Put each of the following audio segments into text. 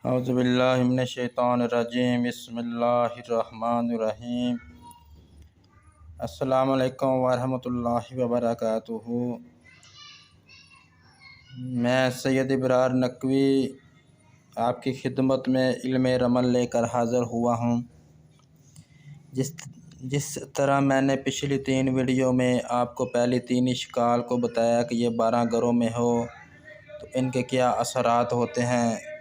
औज़ुबिल्लाहि मिनश्शैतानिर्रजीम बिस्मिल्लाहिर्रहमानिर्रहीम। अस्सलामु अलैकुम वरहमतुल्लाहि वबरकातुहू। मैं सैयद इब्रार नकवी आपकी खिदमत में इल्म रमल लेकर हाज़िर हुआ हूँ। जिस जिस तरह मैंने पिछली 3 वीडियो में आपको पहली 3 इश्काल को बताया कि ये 12 घरों में हो तो इनके क्या असरात होते हैं,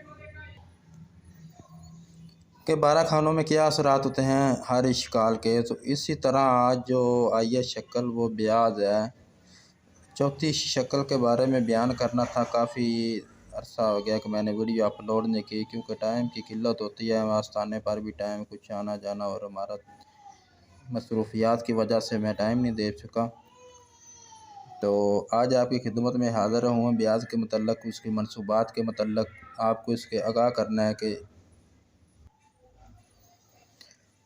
कि 12 खानों में क्या असरात होते हैं हर इश्काल के। तो इसी तरह आज जो आई शक्ल वो ब्याज है। चौथी शक्ल के बारे में बयान करना था। काफ़ी अरसा हो गया कि मैंने वीडियो अपलोड नहीं की, क्योंकि टाइम की किल्लत होती है। आस्थाने पर भी टाइम कुछ आना जाना और हमारा मसरूफियात की वजह से मैं टाइम नहीं दे सका। तो आज आपकी खिदमत में हाज़िर हूँ। ब्याज के मतलब, उसकी मनसूबात के मतलब आपको इसके आगाह करना है कि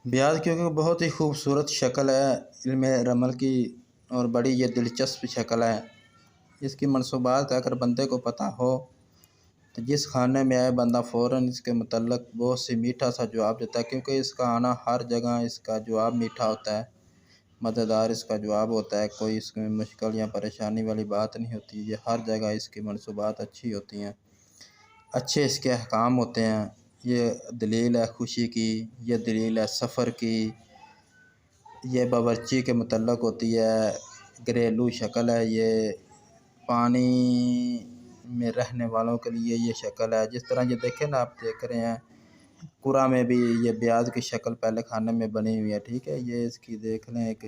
ब्याज क्योंकि बहुत ही खूबसूरत शक्ल है इल्म रमल की और बड़ी ये दिलचस्प शक्ल है। इसकी मनसूबात का अगर बंदे को पता हो तो जिस खाने में आए बंदा फ़ौरन इसके मतलब बहुत सी मीठा सा जवाब देता है, क्योंकि इसका आना हर जगह इसका जवाब मीठा होता है, मज़ेदार इसका जवाब होता है। कोई इसमें मुश्किल या परेशानी वाली बात नहीं होती। ये हर जगह इसकी मनसूबात अच्छी होती हैं, अच्छे इसके अहकाम होते हैं। ये दलील है खुशी की, ये दलील है सफ़र की, ये बावर्ची के मतलब होती है, घरेलू शक्ल है। ये पानी में रहने वालों के लिए ये शक्ल है। जिस तरह ये देखें ना, आप देख रहे हैं कुरा में भी ये ब्याज की शक्ल पहले खाने में बनी हुई है। ठीक है, ये इसकी देख लें एक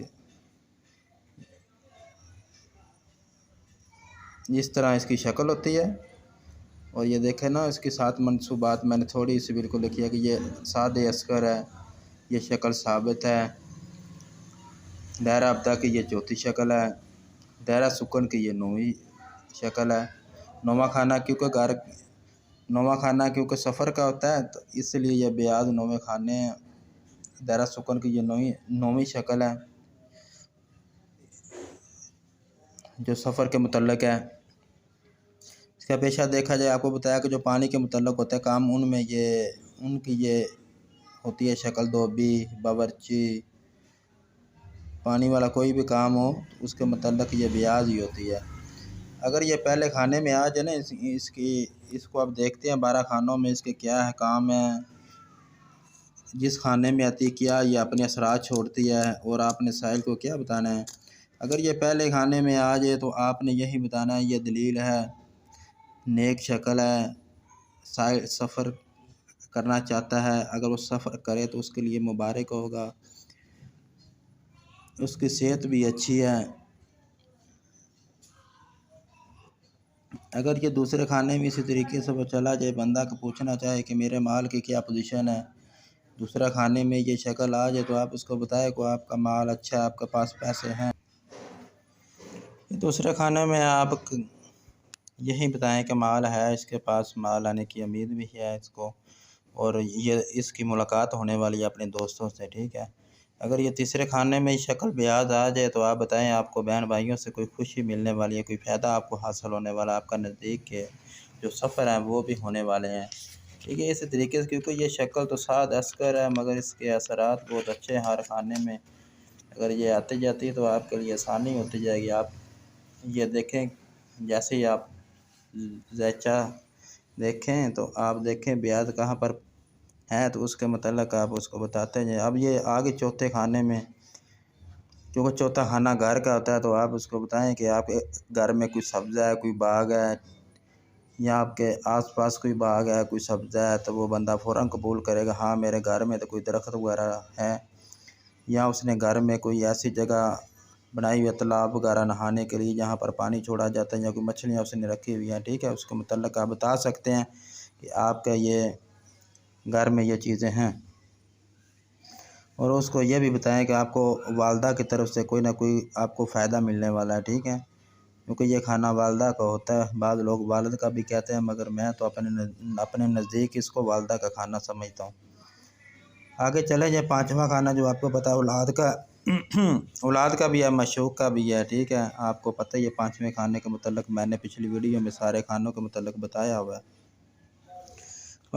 इस तरह इसकी शक्ल होती है। और ये देखें ना, इसके साथ मनसूबात मैंने थोड़ी सी बिल्कुल लिखी है कि ये सादे अस्कर है, ये शक्ल साबित है। दायरा अब्दा की ये चौथी शक्ल है, दायरा सुकन की ये 9वीं शक्ल है। नौवा खाना क्योंकि सफ़र का होता है, तो इसलिए यह ब्याज 9वें खाने। दायरा सुकन की ये 9वीं शक्ल है जो सफ़र के मुतल्लक है। इसका पेशा देखा जाए, आपको बताया कि जो पानी के मुतल्लक होता है काम, उनमें उनकी ये होती है शक्ल धोबी, बावर्ची, पानी वाला कोई भी काम हो तो उसके मतलब ये ब्याज ही होती है। अगर ये पहले खाने में आ जाए ना, इसको आप देखते हैं 12 खानों में इसके क्या है काम है, जिस खाने में आती है क्या ये अपने असरात छोड़ती है और आपने साहिल को क्या बताना है। अगर ये पहले खाने में आ जाए तो आपने यही बताना है ये दलील है, नेक शक्ल है, साहिल सफ़र करना चाहता है, अगर वो सफ़र करे तो उसके लिए मुबारक होगा, उसकी सेहत भी अच्छी है। अगर ये दूसरे खाने में इसी तरीके से वो चला जाए, बंदा को पूछना चाहे कि मेरे माल की क्या पोजीशन है, दूसरा खाने में ये शक्ल आ जाए तो आप उसको बताएं कि आपका माल अच्छा है, आपके पास पैसे हैं। दूसरे खाने में आप यही बताएं कि माल है, इसके पास माल आने की उम्मीद भी है इसको, और ये इसकी मुलाकात होने वाली है अपने दोस्तों से। ठीक है, अगर ये तीसरे खाने में शक्ल ब्याज आ जाए तो आप बताएं आपको बहन भाइयों से कोई खुशी मिलने वाली है, कोई फ़ायदा आपको हासिल होने वाला, आपका नज़दीक के जो सफ़र हैं वो भी होने वाले हैं। ठीक है, इसी तरीके से, क्योंकि ये शक्ल तो साद अस्कर है मगर इसके असरात बहुत अच्छे हैं हर खाने में। अगर ये आती जाती है तो आपके लिए आसानी होती जाएगी। आप ये देखें, जैसे ही आप ज़ैचा देखें तो आप देखें ब्याज कहाँ पर है, तो उसके मतलब आप उसको बताते हैं। अब ये आगे चौथे खाने में, क्योंकि चौथा खाना घर का होता है, तो आप उसको बताएं कि आपके घर में कोई सब्ज़ा है, कोई बाग है, या आपके आसपास कोई बाग है, कोई सब्ज़ा है, तो वो बंदा फ़ौरन कबूल करेगा हाँ मेरे घर में तो कोई दरख्त वगैरह है, या उसने घर में कोई ऐसी जगह बनाई हुई है तालाब वगैरह नहाने के लिए जहाँ पर पानी छोड़ा जाता है, या कोई मछलियाँ उसने रखी हुई हैं। ठीक है, उसके मतलब आप बता सकते हैं कि आपका ये घर में ये चीज़ें हैं। और उसको ये भी बताएं कि आपको वालदा की तरफ से कोई ना कोई आपको फ़ायदा मिलने वाला है। ठीक है, क्योंकि ये खाना वालदा का होता है। बाद लोग वालिद का भी कहते हैं, मगर मैं तो अपने नज़दीक इसको वालदा का खाना समझता हूँ। आगे चले जाए, 5वां खाना जो आपको पता है औलाद का औलाद का भी है, मशूक़ का भी है। ठीक है, आपको पता ही है 5वें खाने के मतलब मैंने पिछली वीडियो में सारे खानों के मतलब बताया हुआ है।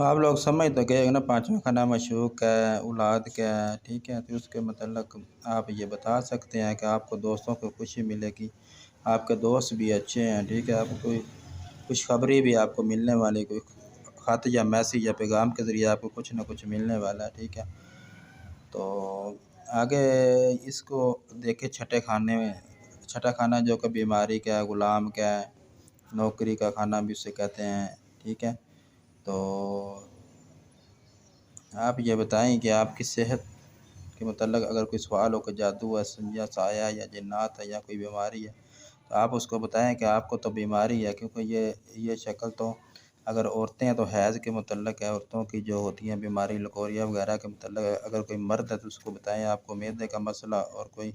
आप लोग समझ तो गए ना, पाँचवा खाना मशूक है, औलाद क्या है, ठीक है। तो उसके मतलब आप ये बता सकते हैं कि आपको दोस्तों को खुशी मिलेगी, आपके दोस्त भी अच्छे हैं, ठीक है। आपको कोई खुशखबरी भी आपको मिलने वाली, कोई ख़त या मैसेज या पैगाम के ज़रिए आपको कुछ ना कुछ मिलने वाला है, ठीक है। तो आगे इसको देखे छठे खाने में, छठा खाना जो कि बीमारी का है, गुलाम का है, नौकरी का खाना भी उसे कहते हैं, ठीक है। तो आप ये बताएं कि आपकी सेहत के मतलब अगर कोई सवाल हो कि जादू है या साया या जिन्नात है या कोई बीमारी है, तो आप उसको बताएं कि आपको तो बीमारी है। क्योंकि ये शक्ल तो अगर औरतें हैं तो हैज़ के मतलब है, औरतों की जो होती हैं बीमारी लकोरिया वगैरह के मतलब है। अगर कोई मर्द है तो उसको बताएं आपको मैदे का मसला और कोई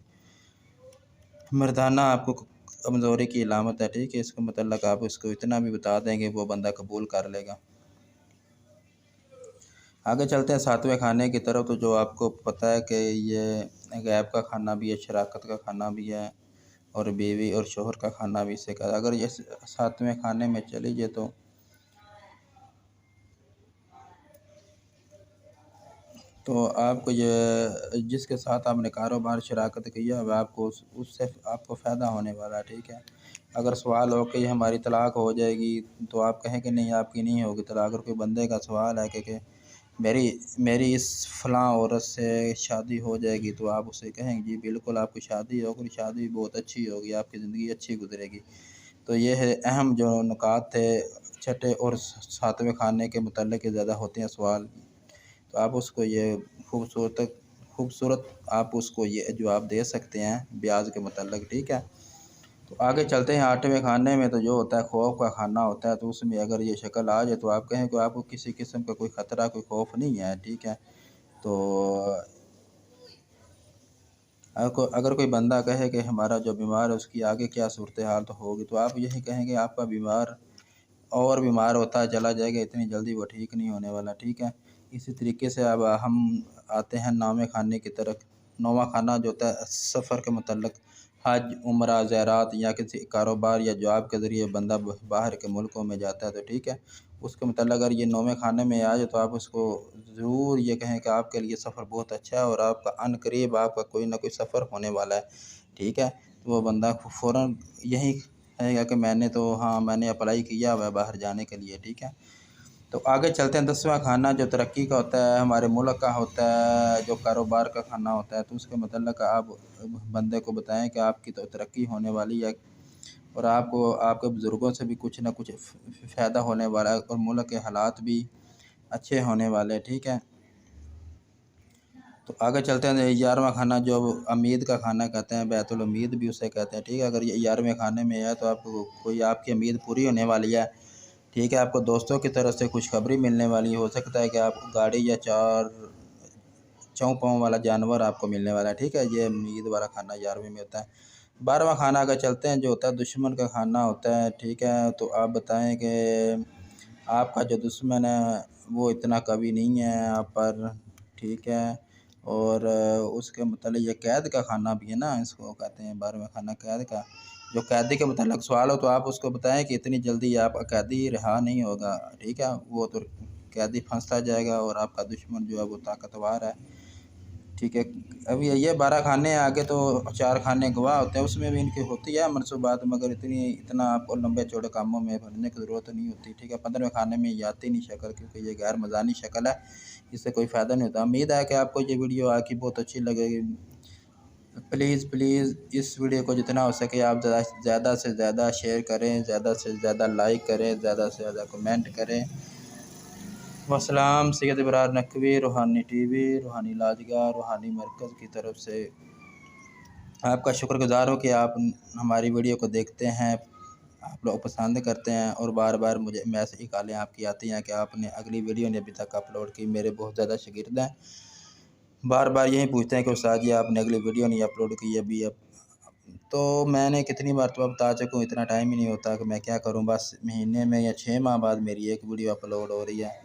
मर्दाना आपको कमज़ोरी की अलामत है, ठीक है। इसका मतलब आप उसको इतना भी बता देंगे वो बंदा कबूल कर लेगा। आगे चलते हैं सातवें खाने की तरफ। तो जो आपको पता है कि ये गैब का खाना भी है, शराकत का खाना भी है और बीवी और शोहर का खाना भी इसे कहते हैं। अगर ये सातवें खाने में चली जाए तो आपको ये जिसके साथ आपने कारोबार शराकत किया है आपको उससे आपको फ़ायदा होने वाला है, ठीक है। अगर सवाल हो कि हमारी तलाक हो जाएगी तो आप कहें कि नहीं आपकी नहीं होगी तलाक। अगर कोई बंदे का सवाल है कि मेरी मेरी इस फ़लाँ औरत से शादी हो जाएगी, तो आप उससे कहेंगे जी बिल्कुल आपकी शादी होगी, शादी भी बहुत अच्छी होगी, आपकी ज़िंदगी अच्छी गुजरेगी। तो ये है अहम जो नुकात थे छठे और सातवें खाने के मुतल्लिक़ ज़्यादा होते हैं सवाल। तो आप उसको ये खूबसूरत आप उसको ये जवाब दे सकते हैं ब्याज के मतलब, ठीक है। तो आगे चलते हैं आठवें खाने में। तो जो होता है खौफ का खाना होता है। तो उसमें अगर ये शक्ल आ जाए तो आप कहें कि आपको किसी किस्म का कोई ख़तरा कोई खौफ नहीं है, ठीक है। तो आपको अगर कोई बंदा कहे कि हमारा जो बीमार है उसकी आगे क्या सूरत हाल तो होगी, तो आप यही कहेंगे आपका बीमार और बीमार होता चला जाएगा, इतनी जल्दी वो ठीक नहीं होने वाला, ठीक है। इसी तरीके से अब हम आते हैं नौवें खाने की तरफ। नौवां खाना जो होता है सफ़र के मतलब हज, उम्रा, ज़ियारत या किसी कारोबार या जॉब के ज़रिए बंदा बाहर के मुल्कों में जाता है, तो ठीक है। उसके मतलब अगर ये नौवें खाने में आ जाए तो आप उसको ज़रूर ये कहें कि आपके लिए सफ़र बहुत अच्छा है और आपका अनकरीब आपका कोई ना कोई सफ़र होने वाला है, ठीक है। तो वो बंदा फ़ौरन यही कहेगा कि मैंने तो हाँ मैंने अप्लाई किया हुआ है बाहर जाने के लिए, ठीक है। तो आगे चलते हैं 10वां खाना जो तरक्की का होता है, हमारे मुल्क का होता है, जो कारोबार का खाना होता है। तो उसके मतलब आप बंदे को बताएं कि आपकी तो तरक्की होने वाली है और आपको आपके बुज़ुर्गों से भी कुछ ना कुछ फ़ायदा होने वाला है और मुल्क के हालात भी अच्छे होने वाले, ठीक है। तो आगे चलते हैं 11वां खाना जो उम्मीद का खाना कहते हैं, बैतुल उम्मीद भी उसे कहते हैं, ठीक है। अगर ये 11वें खाने में है तो आपको कोई आपकी उम्मीद पूरी होने वाली है, ठीक है। आपको दोस्तों की तरफ से खुशखबरी मिलने वाली हो सकता है कि आपको गाड़ी या चार चौं पाँव वाला जानवर आपको मिलने वाला है, ठीक है। ये उम्मीद वाला खाना 11वें में होता है। 12वां खाना अगर चलते हैं जो होता है दुश्मन का खाना होता है, ठीक है। तो आप बताएं कि आपका जो दुश्मन है वो इतना कवि नहीं है आप पर, ठीक है। और उसके मतलब ये कैद का खाना भी है ना, इसको कहते हैं 12वां खाना कैद का। जो कैदी के मतलब सवाल हो तो आप उसको बताएं कि इतनी जल्दी आप कैदी रिहा नहीं होगा, ठीक है। वो तो कैदी फंसता जाएगा और आपका दुश्मन जो है वो ताकतवर है, ठीक है। अभी ये 12 खाने हैं, आगे तो 4 खाने गवाह होते हैं, उसमें भी इनकी होती है मनसूबात, मगर इतना आपको लंबे चौड़े कामों में भरने की ज़रूरत नहीं होती, ठीक है। 15वें खाने में ये आती नहीं शक्ल, क्योंकि ये गैर मज़ानी शक्ल है, इससे कोई फ़ायदा नहीं होता। उम्मीद है कि आपको ये वीडियो आके बहुत अच्छी लगेगी। प्लीज़ प्लीज़ इस वीडियो को जितना हो सके आप ज़्यादा से ज़्यादा शेयर करें, ज़्यादा से ज़्यादा लाइक करें, ज़्यादा से ज़्यादा कमेंट करें। वसलाम। सैयद इब्रार नकवी, रूहानी टीवी, रूहानी लाजगा, रूहानी मरकज़ की तरफ से आपका शुक्रगुज़ार हूँ कि आप हमारी वीडियो को देखते हैं, आप लोग पसंद करते हैं और बार बार मुझे मैसेज कॉलें आपकी आती हैं कि आपने अगली वीडियो नहीं अभी तक अपलोड की। मेरे बहुत ज़्यादा शागिर्द हैं, बार बार यही पूछते हैं कि उस्ताद जी आपने अगली वीडियो नहीं अपलोड की अभी। अब तो मैंने कितनी बार तो बता चुका हूँ, इतना टाइम ही नहीं होता कि मैं क्या करूँ। बस महीने में या 6 माह बाद मेरी एक वीडियो अपलोड हो रही है।